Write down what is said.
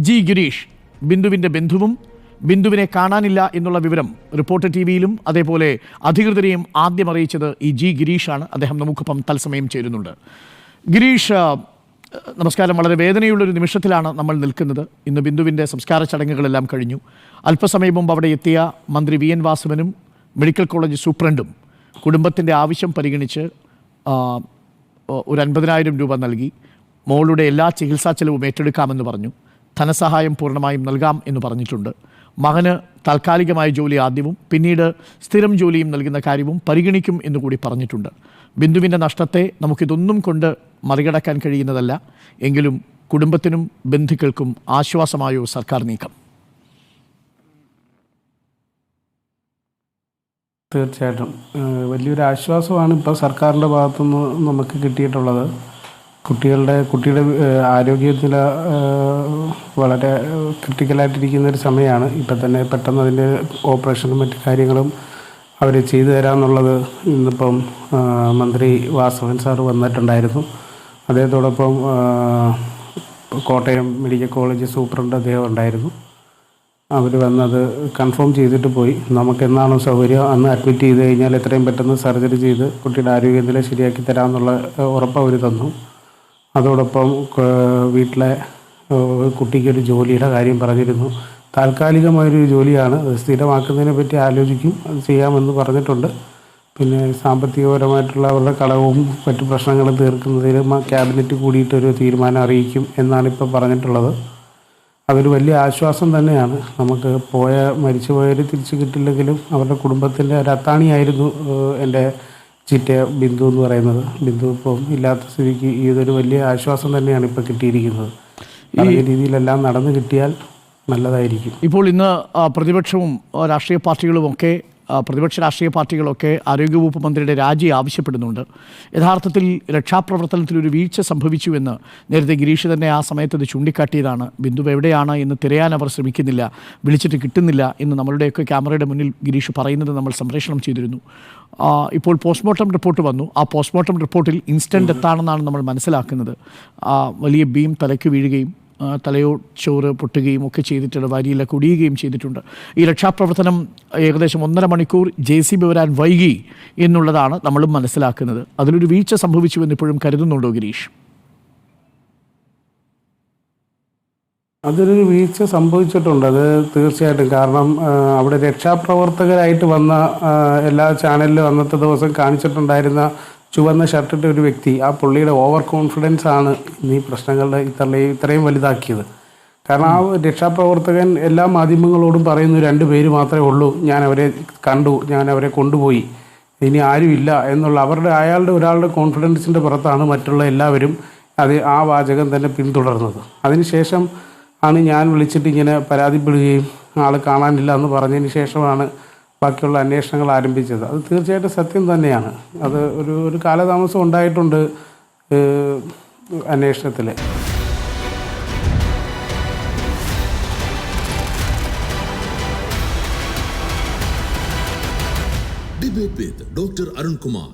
G Girish, ബിന്ദുവിൻ്റെ ബന്ധുവും ബിന്ദുവിനെ കാണാനില്ല എന്നുള്ള വിവരം റിപ്പോർട്ടർ ടിവിയിലും അതേപോലെ അധികൃതരെയും ആദ്യം അറിയിച്ചത് ഈ ജി ഗിരീഷാണ്. അദ്ദേഹം നമുക്കൊപ്പം തത്സമയം ചേരുന്നുണ്ട്. ഗിരീഷ്, നമസ്കാരം. വളരെ വേദനയുള്ളൊരു നിമിഷത്തിലാണ് നമ്മൾ നിൽക്കുന്നത്. ഇന്ന് ബിന്ദുവിൻ്റെ സംസ്കാര ചടങ്ങുകളെല്ലാം കഴിഞ്ഞു. അല്പസമയം മുമ്പ് അവിടെ എത്തിയ മന്ത്രി വി എൻ വാസവനും മെഡിക്കൽ കോളേജ് സൂപ്രണ്ടും കുടുംബത്തിൻ്റെ ആവശ്യം പരിഗണിച്ച് ഒരു 50,000 രൂപ നൽകി. മോളുടെ എല്ലാ ചികിത്സാ ചെലവും ഏറ്റെടുക്കാമെന്ന് പറഞ്ഞു. ധനസഹായം പൂർണ്ണമായും നൽകാം എന്ന് പറഞ്ഞിട്ടുണ്ട്. മകന് താൽക്കാലികമായ ജോലി ആദ്യവും പിന്നീട് സ്ഥിരം ജോലിയും നൽകുന്ന കാര്യവും പരിഗണിക്കും എന്നുകൂടി പറഞ്ഞിട്ടുണ്ട്. ബിന്ദുവിൻ്റെ നഷ്ടത്തെ നമുക്കിതൊന്നും കൊണ്ട് മറികടക്കാൻ കഴിയുന്നതല്ല. എങ്കിലും കുടുംബത്തിനും ബന്ധുക്കൾക്കും ആശ്വാസമായോ സർക്കാർ നീക്കം? തീർച്ചയായിട്ടും വലിയൊരു ആശ്വാസമാണ് ഇപ്പോൾ സർക്കാരിൻ്റെ ഭാഗത്തുനിന്ന് നമുക്ക് കിട്ടിയിട്ടുള്ളത്. കുട്ടിയുടെ ആരോഗ്യനില വളരെ ക്രിട്ടിക്കലായിട്ടിരിക്കുന്ന ഒരു സമയമാണ്. ഇപ്പം തന്നെ പെട്ടെന്ന് അതിൻ്റെ ഓപ്പറേഷനും മറ്റു കാര്യങ്ങളും അവർ ചെയ്തു തരാമെന്നുള്ളത് ഇന്നിപ്പം മന്ത്രി വാസവൻ സാറ് വന്നിട്ടുണ്ടായിരുന്നു. അദ്ദേഹത്തോടൊപ്പം കോട്ടയം മെഡിക്കൽ കോളേജ് സൂപ്രണ്ട് അദ്ദേഹം ഉണ്ടായിരുന്നു. അവർ വന്നത് കൺഫേം ചെയ്തിട്ട് പോയി. നമുക്ക് എന്നാണോ സൗകര്യം അന്ന് അഡ്മിറ്റ് ചെയ്ത് കഴിഞ്ഞാൽ എത്രയും പെട്ടെന്ന് സർജറി ചെയ്ത് കുട്ടിയുടെ ആരോഗ്യനില ശരിയാക്കി തരാമെന്നുള്ള ഉറപ്പ് അവർ തന്നു. അതോടൊപ്പം വീട്ടിലെ കുട്ടിക്കൊരു ജോലിയുടെ കാര്യം പറഞ്ഞിരുന്നു. താൽക്കാലികമായൊരു ജോലിയാണ്, സ്ഥിരമാക്കുന്നതിനെ പറ്റി ആലോചിക്കും, അത് ചെയ്യാമെന്ന് പറഞ്ഞിട്ടുണ്ട്. പിന്നെ സാമ്പത്തികപരമായിട്ടുള്ള അവരുടെ കടവും മറ്റു പ്രശ്നങ്ങളും തീർക്കുന്നതിന് ക്യാബിനറ്റ് കൂടിയിട്ടൊരു തീരുമാനം അറിയിക്കും എന്നാണ് ഇപ്പോൾ പറഞ്ഞിട്ടുള്ളത്. അതൊരു വലിയ ആശ്വാസം തന്നെയാണ്. നമുക്ക് മരിച്ചുപോയവർ തിരിച്ചു കിട്ടില്ലെങ്കിലും അവരുടെ കുടുംബത്തിൻ്റെ ഒരു അത്താണിയായിരുന്നു എൻ്റെ ചിറ്റ ബിന്ദു എന്ന് പറയുന്നത്. ബിന്ദു ഇപ്പം ഇല്ലാത്ത സ്ഥിതിക്ക് ഇതൊരു വലിയ ആശ്വാസം തന്നെയാണ് ഇപ്പോൾ കിട്ടിയിരിക്കുന്നത്. ഈ രീതിയിലെല്ലാം നടന്നു കിട്ടിയാൽ നല്ലതായിരിക്കും. ഇപ്പോൾ ഇന്ന് പ്രതിപക്ഷവും രാഷ്ട്രീയ പാർട്ടികളുമൊക്കെ പ്രതിപക്ഷ രാഷ്ട്രീയ പാർട്ടികളൊക്കെ ആരോഗ്യവകുപ്പ് മന്ത്രിയുടെ രാജി ആവശ്യപ്പെടുന്നുണ്ട്. യഥാർത്ഥത്തിൽ രക്ഷാപ്രവർത്തനത്തിലൊരു വീഴ്ച സംഭവിച്ചുവെന്ന് നേരത്തെ ഗിരീഷ് തന്നെ ആ സമയത്ത് അത് ചൂണ്ടിക്കാട്ടിയതാണ്. ബിന്ദു എവിടെയാണ് എന്ന് തിരയാൻ അവർ ശ്രമിക്കുന്നില്ല, വിളിച്ചിട്ട് കിട്ടുന്നില്ല എന്ന് നമ്മളുടെയൊക്കെ ക്യാമറയുടെ മുന്നിൽ ഗിരീഷ് പറയുന്നത് നമ്മൾ സംപ്രേഷണം ചെയ്തിരുന്നു. ഇപ്പോൾ പോസ്റ്റ്മോർട്ടം റിപ്പോർട്ട് വന്നു. ആ പോസ്റ്റ്മോർട്ടം റിപ്പോർട്ടിൽ ഇൻസ്റ്റൻ്റ് ഡെത്താണെന്നാണ് നമ്മൾ മനസ്സിലാക്കുന്നത്. വലിയ ബീം തലയ്ക്ക് വീഴുകയും ചോറ് പൊട്ടുകയും ഒക്കെ ചെയ്തിട്ടുണ്ട്, വരിയില കുടിയുകയും ചെയ്തിട്ടുണ്ട്. ഈ രക്ഷാപ്രവർത്തനം ഏകദേശം 1.5 മണിക്കൂർ JCB വരാൻ വൈകി എന്നുള്ളതാണ് നമ്മളും മനസ്സിലാക്കുന്നത്. അതിലൊരു വീഴ്ച സംഭവിച്ചുവെന്ന് ഇപ്പോഴും കരുതുന്നുണ്ടോ ഗിരീഷ്? അതിലൊരു വീഴ്ച സംഭവിച്ചിട്ടുണ്ട്, അത് തീർച്ചയായിട്ടും. കാരണം അവിടെ രക്ഷാപ്രവർത്തകരായിട്ട് വന്ന എല്ലാ ചാനലിലും അന്നത്തെ ദിവസം കാണിച്ചിട്ടുണ്ടായിരുന്ന ചുവന്ന ഷർട്ടിട്ട ഒരു വ്യക്തി, ആ പുള്ളിയുടെ ഓവർ കോൺഫിഡൻസ് ആണ് ഈ പ്രശ്നങ്ങളുടെ ഇത്രയും വലുതാക്കിയത്. കാരണം ആ രക്ഷാപ്രവർത്തകൻ എല്ലാ മാധ്യമങ്ങളോടും പറയുന്നു 2 പേര് മാത്രമേ ഉള്ളൂ, ഞാൻ അവരെ കണ്ടു, ഞാൻ അവരെ കൊണ്ടുപോയി, ഇനി ആരുമില്ല എന്നുള്ള അയാളുടെ ഒരാളുടെ കോൺഫിഡൻസിൻ്റെ പുറത്താണ് മറ്റുള്ള എല്ലാവരും ആ വാചകം തന്നെ പിന്തുടർന്നത്. അതിനുശേഷം ആണ് ഞാൻ വിളിച്ചിട്ട് ഇങ്ങനെ പരാതിപ്പെടുകയും ആൾ കാണാനില്ല എന്ന് പറഞ്ഞതിന് ശേഷമാണ് ബാക്കിയുള്ള അന്വേഷണങ്ങൾ ആരംഭിച്ചത്. അത് തീർച്ചയായിട്ടും സത്യം തന്നെയാണ്. അത് ഒരു കാലതാമസം ഉണ്ടായിട്ടുണ്ട് അന്വേഷണത്തിൽ. Debate with Dr. Arun Kumar.